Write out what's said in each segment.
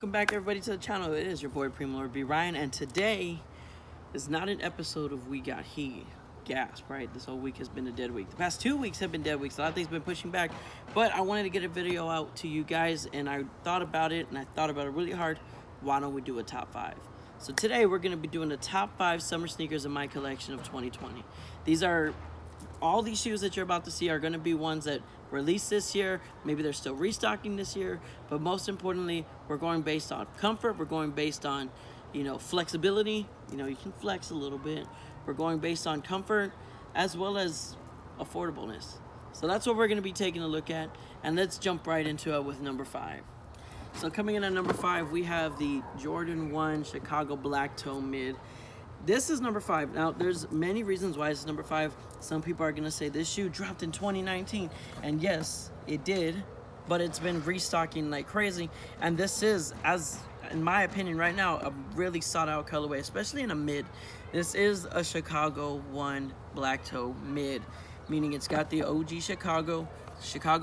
Welcome back, everybody, to the channel. It is your boy Primo Lord B Ryan, and today is not an episode of We Got Heat. Gasp, right? This whole week has been a dead week. The past 2 weeks have been dead weeks. A lot of things have been pushing back, but I wanted to get a video out to you guys, and I thought about it really hard. Why don't we do a top 5? So today we're going to be doing the top 5 summer sneakers in my collection of 2020. All these shoes that you're about to see are going to be ones that released this year. Maybe they're still restocking this year, but most importantly, we're going based on comfort. We're going based on, flexibility. You can flex a little bit. We're going based on comfort as well as affordableness. So that's what we're going to be taking a look at, and let's jump right into it with number 5. So coming in at number 5, we have the Jordan 1 Chicago Black Toe Mid. This is number 5. Now, there's many reasons why it's number 5. Some people are going to say this shoe dropped in 2019. And yes, it did. But it's been restocking like crazy. And this is, in my opinion right now, a really sought out colorway, especially in a mid. This is a Chicago 1 Black Toe Mid. Meaning it's got the OG Chicago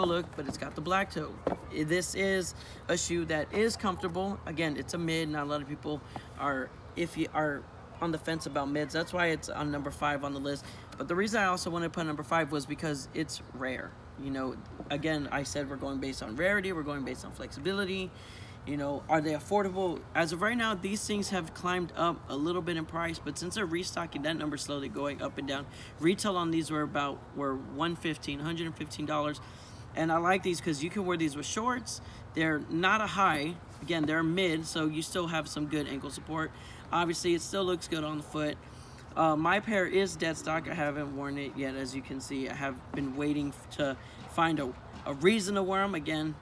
look, but it's got the black toe. This is a shoe that is comfortable. Again, it's a mid. Not a lot of people are on the fence about mids. That's why it's on number 5 on the list. But the reason I also wanted to put number 5 was because it's rare. Again, I said we're going based on rarity, we're going based on flexibility. Are they affordable? As of right now, these things have climbed up a little bit in price, but since they're restocking, that number's slowly going up and down. Retail on these were $115. And I like these because you can wear these with shorts. They're not a high. Again, they're mid, so you still have some good ankle support. Obviously, it still looks good on the foot. My pair is dead stock. I haven't worn it yet, as you can see. I have been waiting to find a reason to wear them. Again,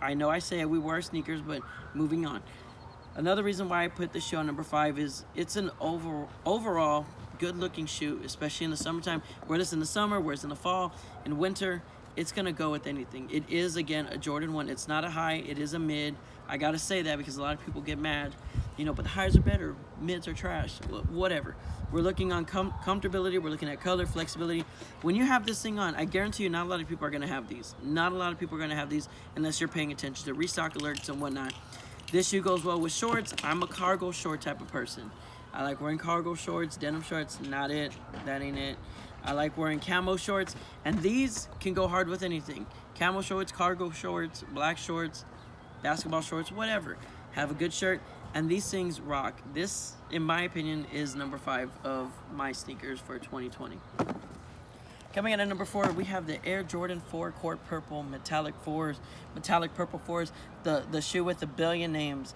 I know I say we wear sneakers, but moving on. Another reason why I put this shoe on number 5 is it's an overall good-looking shoe, especially in the summertime. Wear this in the summer, wear this in the fall, in winter. It's going to go with anything. It is, again, a Jordan 1. It's not a high. It is a mid. I got to say that because a lot of people get mad. But the highs are better. Mids are trash. Whatever. We're looking on comfortability. We're looking at color, flexibility. When you have this thing on, I guarantee you not a lot of people are going to have these. Not a lot of people are going to have these unless you're paying attention to restock alerts and whatnot. This shoe goes well with shorts. I'm a cargo short type of person. I like wearing cargo shorts, denim shorts. Not it. That ain't it. I like wearing camo shorts, and these can go hard with anything. Camo shorts, cargo shorts, black shorts, basketball shorts, whatever. Have a good shirt, and these things rock. This, in my opinion, is number 5 of my sneakers for 2020. Coming in at number 4, we have the Air Jordan 4 Court Purple metallic purple 4s, the shoe with a billion names.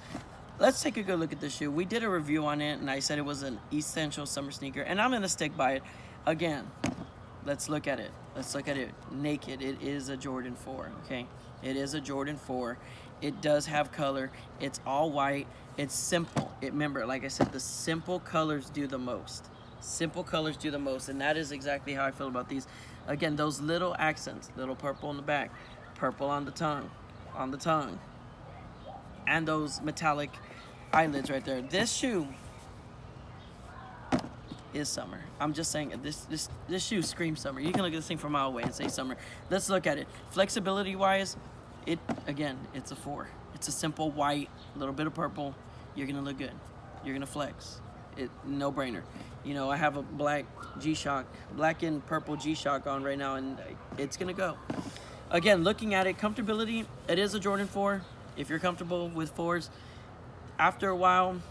Let's take a good look at this shoe. We did a review on it, and I said it was an essential summer sneaker, and I'm going to stick by it. Again, let's look at it. Let's look at it naked. It is a Jordan 4, okay? It is a Jordan 4. It does have color. It's all white. It's simple. Remember, like I said, the simple colors do the most. Simple colors do the most, and that is exactly how I feel about these. Again, those little accents, little purple on the back, purple on the tongue, and those metallic eyelids right there. This shoe is summer. I'm just saying, this shoe screams summer. You can look at this thing from a mile away and say summer. Let's look at it. Flexibility wise, it's a 4. It's a simple white, little bit of purple. You're gonna look good. You're gonna flex. No brainer. I have a black G-Shock, black and purple G-Shock on right now, and it's gonna go. Again, looking at it, comfortability, it is a Jordan 4. If you're comfortable with 4s, after a while,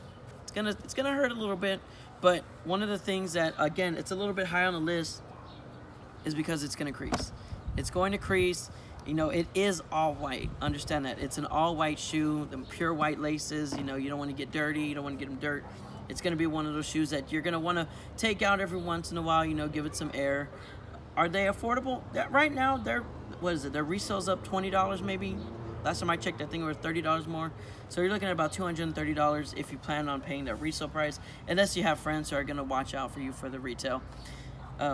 it's gonna hurt a little bit. But one of the things that, again, it's a little bit high on the list is because it's going to crease. It's going to crease. It is all white. Understand that. It's an all white shoe, the pure white laces. You don't want to get dirty. You don't want to get them dirt. It's going to be one of those shoes that you're going to want to take out every once in a while, give it some air. Are they affordable? Right now, their resale's up $20 maybe. Last time I checked, I think it was $30 more. So you're looking at about $230 if you plan on paying that resale price, unless you have friends who are going to watch out for you for the retail.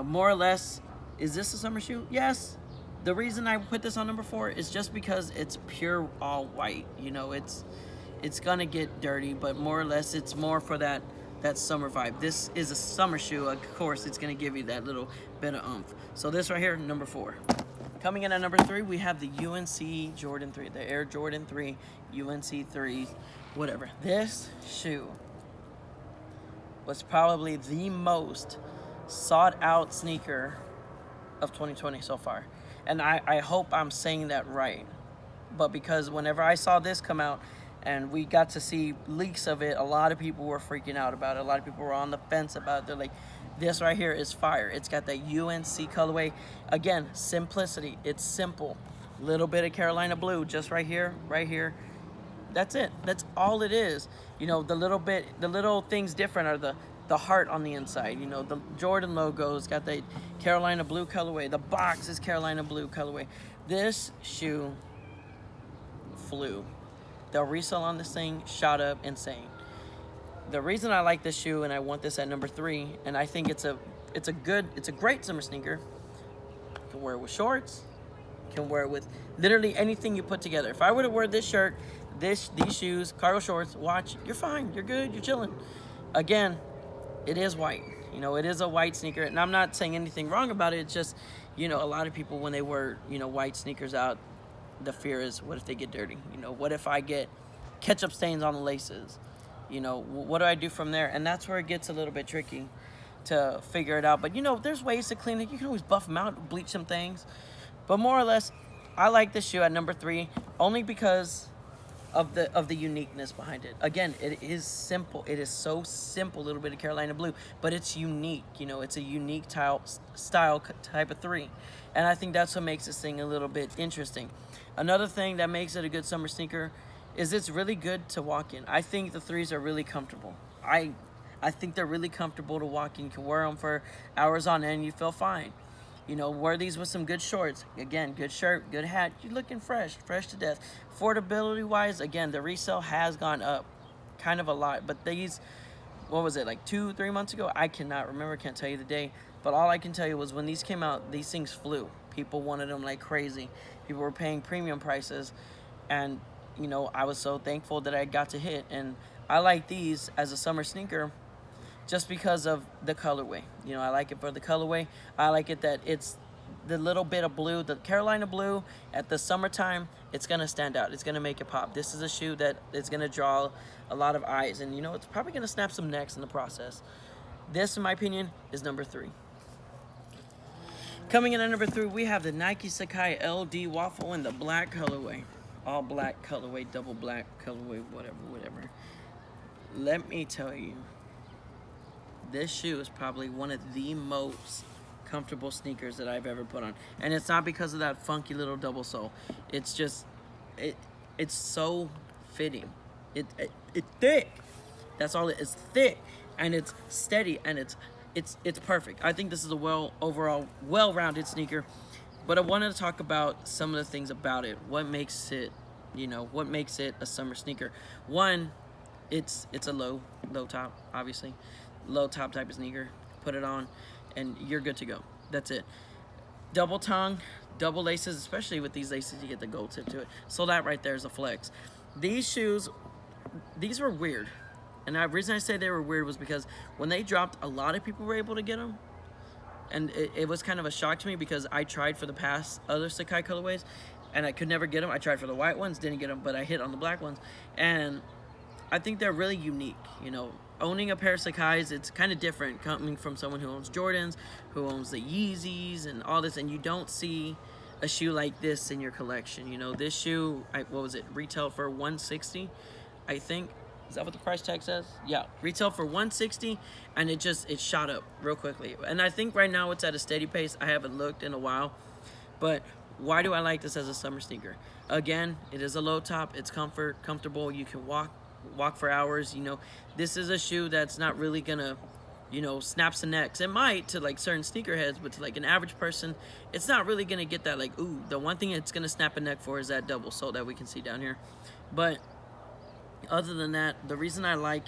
More or less, is this a summer shoe? Yes. The reason I put this on number 4 is just because it's pure all white. It's going to get dirty, but more or less, it's more for that summer vibe. This is a summer shoe. Of course, it's going to give you that little bit of oomph. So this right here, number 4. Coming in at number 3, we have the UNC Jordan 3, the Air Jordan 3 UNC 3 whatever. This shoe was probably the most sought out sneaker of 2020 so far. And I hope I'm saying that right. But because whenever I saw this come out and we got to see leaks of it, a lot of people were freaking out about it. A lot of people were on the fence about it. They're like, this right here is fire. It's got that UNC colorway. Again, simplicity. It's simple. Little bit of Carolina blue just right here, right here. That's it. That's all it is. You know, the little things different are the heart on the inside. You know, the Jordan logo's got the Carolina blue colorway. The box is Carolina blue colorway. This shoe flew. The resale on this thing shot up insane. The reason I like this shoe and I want this at number 3, and I think it's a great summer sneaker. You can wear it with shorts. You can wear it with literally anything you put together. If I were to wear this shirt, these shoes, cargo shorts, watch, you're fine. You're good. You're chilling. Again, it is white. You know, it is a white sneaker, and I'm not saying anything wrong about it. It's just, you know, a lot of people when they wear, you know, white sneakers out, the fear is, what if they get dirty? You know, what if I get ketchup stains on the laces? You know, what do I do from there? And that's where it gets a little bit tricky to figure it out. But, you know, there's ways to clean it. You can always buff them out, bleach some things. But more or less, I like this shoe at number 3 only because of the uniqueness behind it. Again, it is simple. It is so simple, a little bit of Carolina blue, but it's unique. You know, it's a unique style type of 3. And I think that's what makes this thing a little bit interesting. Another thing that makes it a good summer sneaker is it's really good to walk in. I think the 3s are really comfortable. I think they're really comfortable to walk in. You can wear them for hours on end. You feel fine. You know, wear these with some good shorts. Again, good shirt, good hat. You're looking fresh to death. Affordability-wise, again, the resale has gone up kind of a lot. But these, what was it, like 2-3 months ago? I cannot remember, can't tell you the day. But all I can tell you was when these came out, these things flew. People wanted them like crazy. People were paying premium prices. And, you know, I was so thankful that I got to hit. And I like these as a summer sneaker just because of the colorway. You know, I like it for the colorway. I like it that it's the little bit of blue, the Carolina blue at the summertime, it's gonna stand out. It's gonna make it pop. This is a shoe that is gonna draw a lot of eyes, and you know, it's probably gonna snap some necks in the process. This, in my opinion, is number 3. Coming in at number 3, we have the Nike Sakai LD Waffle in the black colorway. All black colorway, double black colorway, whatever. Let me tell you, this shoe is probably one of the most comfortable sneakers that I've ever put on. And it's not because of that funky little double sole. It's just, it's so fitting. It's thick. That's all it is. Thick. And it's steady. And it's perfect. I think this is a overall well-rounded sneaker. But I wanted to talk about some of the things about it. What makes it, you know, what makes it a summer sneaker? One, it's a low top, obviously. Low top type of sneaker. Put it on and you're good to go. That's it. Double tongue, double laces, especially with these laces you get the gold tip to it. So that right there is a flex. These shoes, these were weird. And the reason I say they were weird was because when they dropped, a lot of people were able to get them. And it was kind of a shock to me because I tried for the past other Sakai colorways and I could never get them. I tried for the white ones, didn't get them, but I hit on the black ones. And I think they're really unique. You know, owning a pair of Sakais, it's kind of different coming from someone who owns Jordans, who owns the Yeezys and all this, and you don't see a shoe like this in your collection. You know, this shoe, what was it, retail for $160, I think. Is that what the price tag says? Yeah, retail for $160, and it shot up real quickly. And I think right now it's at a steady pace. I haven't looked in a while, but why do I like this as a summer sneaker? Again, it is a low top. It's comfortable. You can walk for hours. You know, this is a shoe that's not really gonna, you know, snap some necks. It might to like certain sneakerheads, but to like an average person, it's not really gonna get that like, ooh, the one thing it's gonna snap a neck for is that double sole that we can see down here. But other than that, the reason I like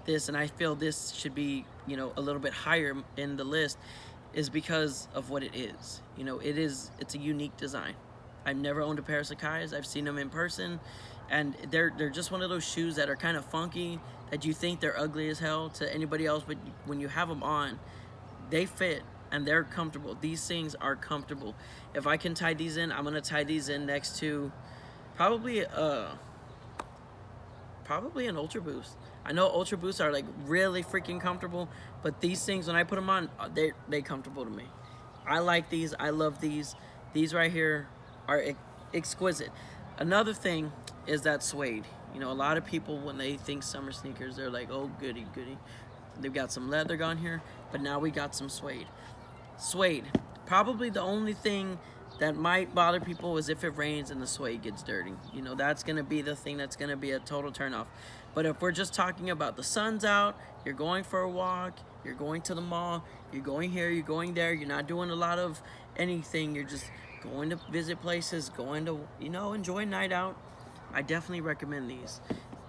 this and I feel this should be, you know, a little bit higher in the list is because of what it is. You know, it's a unique design. I've never owned a pair of Sakai's. I've seen them in person, and they're just one of those shoes that are kind of funky, that you think they're ugly as hell to anybody else, but when you have them on, they fit and they're comfortable. These things are comfortable. If I can tie these in, I'm gonna tie these in next to probably probably an Ultra Boost. I know Ultra Boosts are like really freaking comfortable, but these things, when I put them on, they comfortable to me. I like these. I love these. These right here are exquisite. Another thing is that suede. You know, a lot of people, when they think summer sneakers, they're like, oh, goody, goody. They've got some leather on here, but now we got some suede. Suede. Probably the only thing that might bother people is if it rains and the suede gets dirty. You know, that's going to be the thing that's going to be a total turnoff. But if we're just talking about the sun's out, you're going for a walk, you're going to the mall, you're going here, you're going there, you're not doing a lot of anything, you're just going to visit places, going to, you know, enjoy a night out, I definitely recommend these.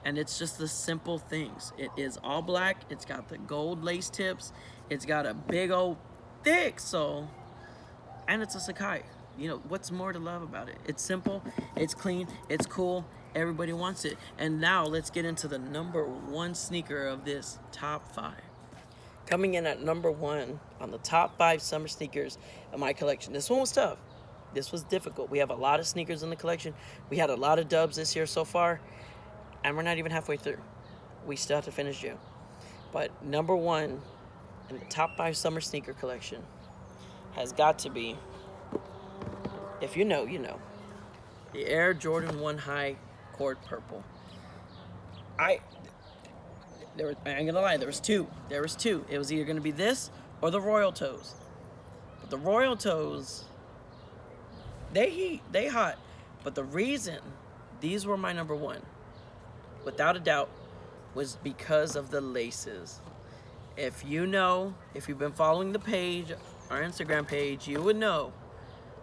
And it's just the simple things. It is all black, it's got the gold lace tips, it's got a big old thick sole, and it's a Sakai. You know, what's more to love about it? It's simple, it's clean, it's cool, everybody wants it. And now let's get into the number one sneaker of this top 5. Coming in at number 1 on the top 5 summer sneakers of my collection. This one was tough. This was difficult. We have a lot of sneakers in the collection. We had a lot of dubs this year so far, and we're not even halfway through. We still have to finish June. But number 1 in the top 5 summer sneaker collection has got to be, if you know, you know, the Air Jordan 1 High Court Purple. I ain't gonna lie, there was two. It was either gonna be this or the Royal Toes. But the Royal Toes, they hot. But the reason these were my number 1, without a doubt, was because of the laces. If you know, if you've been following the page, our Instagram page, you would know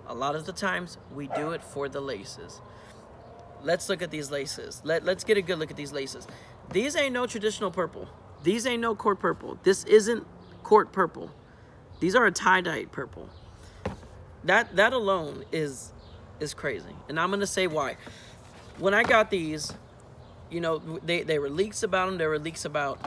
a lot of the times we do it for the laces. Let's look at these laces. Let's get a good look at these laces. These ain't no traditional purple. These ain't no court purple. This isn't court purple. These are a tie-dyed purple. That alone is crazy. And I'm gonna say why. When I got these, you know, they were leaks about them. There were leaks about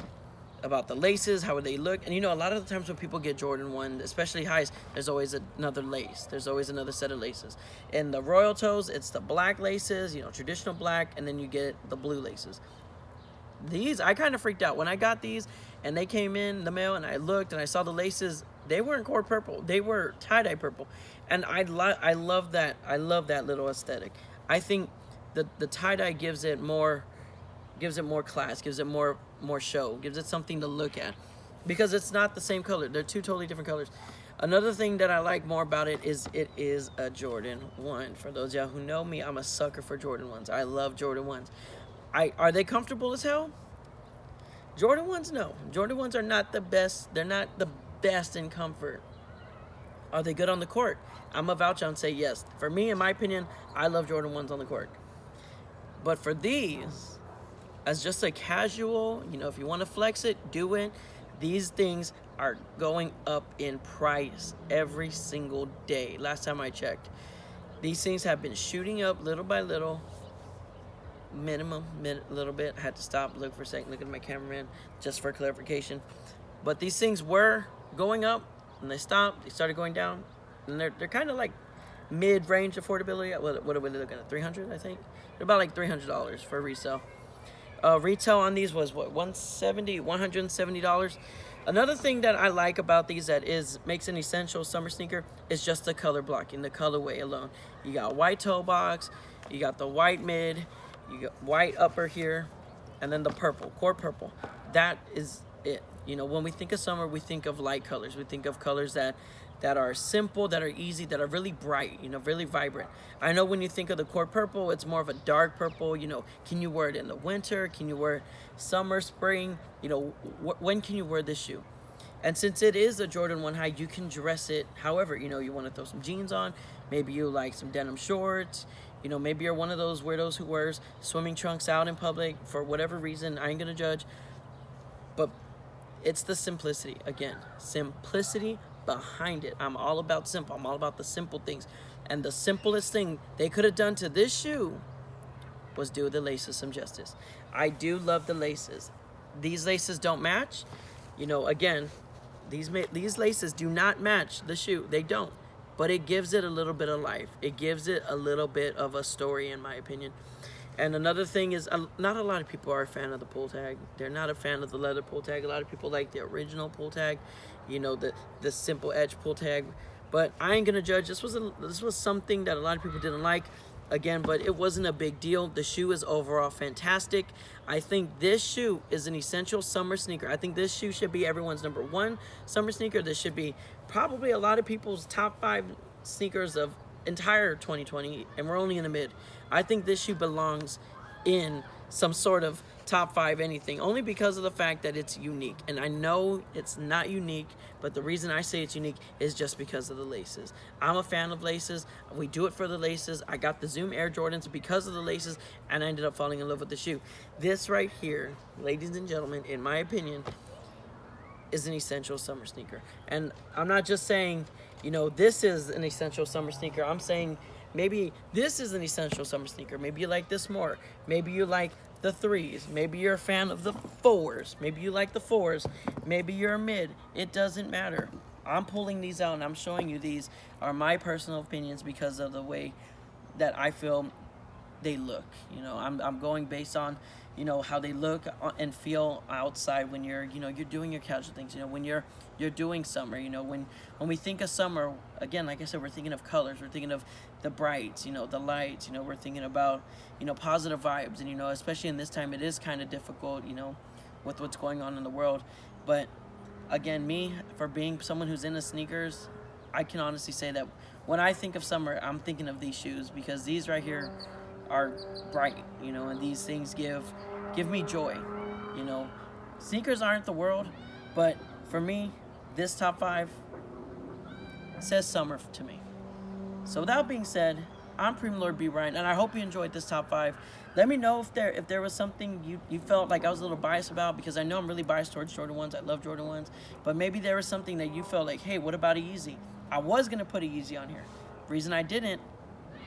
the laces, how would they look. And you know, a lot of the times when people get Jordan 1, especially highs, there's always another lace. There's always another set of laces. In the Royal Toes, it's the black laces, you know, traditional black, and then you get the blue laces. These, I kind of freaked out. When I got these and they came in the mail and I looked and I saw the laces, they weren't court purple. They were tie-dye purple. And I love that. I love that little aesthetic. I think the tie-dye gives it more class, gives it more show, gives it something to look at, because it's not the same color. They're two totally different colors. Another thing that I like more about it is a Jordan 1. For those of y'all who know me, I'm a sucker for Jordan 1s. I love Jordan 1s. Are they comfortable as hell? Jordan 1s, no. Jordan 1s are not the best. They're not the best in comfort. Are they good on the court? I'm a vouch and say yes. For me, in my opinion, I love Jordan 1s on the court. But for these, as just a casual, you know, if you want to flex it, do it. These things are going up in price every single day. Last time I checked, these things have been shooting up little by little. Little bit. I had to stop, look for a second, look at my cameraman just for clarification. But these things were going up and they stopped. They started going down, and they're kind of like mid-range affordability. What are we looking at? 300, I think. They're about like $300 for resale. Retail on these was what, $170. Another thing that I like about these that makes an essential summer sneaker is just the color blocking, the colorway alone. You got white toe box, you got the white mid, you got white upper here, and then the purple, court purple. That is it. You know, when we think of summer, we think of light colors. We think of colors that are simple, that are easy, that are really bright, you know, really vibrant. I know when you think of the court purple, it's more of a dark purple. You know, can you wear it in the winter? Can you wear it summer, spring? You know, when can you wear this shoe? And since it is a Jordan 1 High, you can dress it however, you know, you want to throw some jeans on. Maybe you like some denim shorts. You know, maybe you're one of those weirdos who wears swimming trunks out in public for whatever reason. I ain't gonna judge. But it's the simplicity, again, simplicity behind it. I'm all about simple. I'm all about the simple things. And the simplest thing they could have done to this shoe was do the laces some justice. I do love the laces. These laces don't match. You know, again, these laces do not match the shoe. They don't. But it gives it a little bit of life. It gives it a little bit of a story, in my opinion. And another thing is, not a lot of people are a fan of the pull tag. They're not a fan of the leather pull tag. A lot of people like the original pull tag, you know, the simple edge pull tag. But I ain't gonna judge. This was something that a lot of people didn't like, again, but it wasn't a big deal. The shoe is overall fantastic. I think this shoe is an essential summer sneaker. I think this shoe should be everyone's #1 summer sneaker. This should be probably a lot of people's top 5 sneakers of entire 2020, and we're only in the mid. I think this shoe belongs in some sort of top 5 anything, only because of the fact that it's unique. And I know it's not unique, but the reason I say it's unique is just because of the laces. I'm a fan of laces. We do it for the laces. I got the Zoom Air Jordans because of the laces, and I ended up falling in love with the shoe. This right here, ladies and gentlemen, in my opinion, is an essential summer sneaker. And I'm not just saying, you know, this is an essential summer sneaker. I'm saying maybe this is an essential summer sneaker. Maybe you like this more. Maybe you like the 3s. Maybe you're a fan of the 4s. Maybe you like the 4s. Maybe you're a mid. It doesn't matter. I'm pulling these out and I'm showing you these are my personal opinions because of the way that I feel they look. You know, I'm going based on, you know, how they look and feel outside when you're, you know, you're doing your casual things, you know, when you're doing summer. You know, when we think of summer, again, like I said, we're thinking of colors, we're thinking of the brights, you know, the lights, you know, we're thinking about, you know, positive vibes. And, you know, especially in this time, it is kind of difficult, you know, with what's going on in the world. But again, me, for being someone who's into sneakers, I can honestly say that when I think of summer, I'm thinking of these shoes, because these right here are bright, you know, and these things give me joy. You know, sneakers aren't the world, but for me, this top 5 says summer to me. So with that being said, I'm Prime Lord B. Ryan, and I hope you enjoyed this top 5. Let me know if there was something you felt like I was a little biased about, because I know I'm really biased towards Jordan 1s. I love Jordan 1s, but maybe there was something that you felt like, hey, what about a Yeezy? I was gonna put a Yeezy on here. Reason I didn't,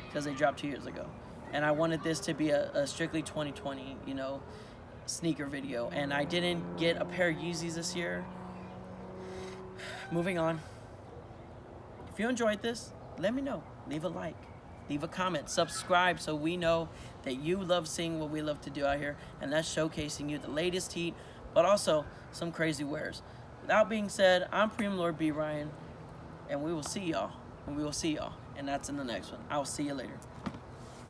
because they dropped 2 years ago. And I wanted this to be a strictly 2020, you know, sneaker video. And I didn't get a pair of Yeezys this year. Moving on. If you enjoyed this, let me know. Leave a like. Leave a comment. Subscribe so we know that you love seeing what we love to do out here. And that's showcasing you the latest heat, but also some crazy wares. That being said, I'm Prime Lord B. Ryan. And we will see y'all. And that's in the next one. I'll see you later.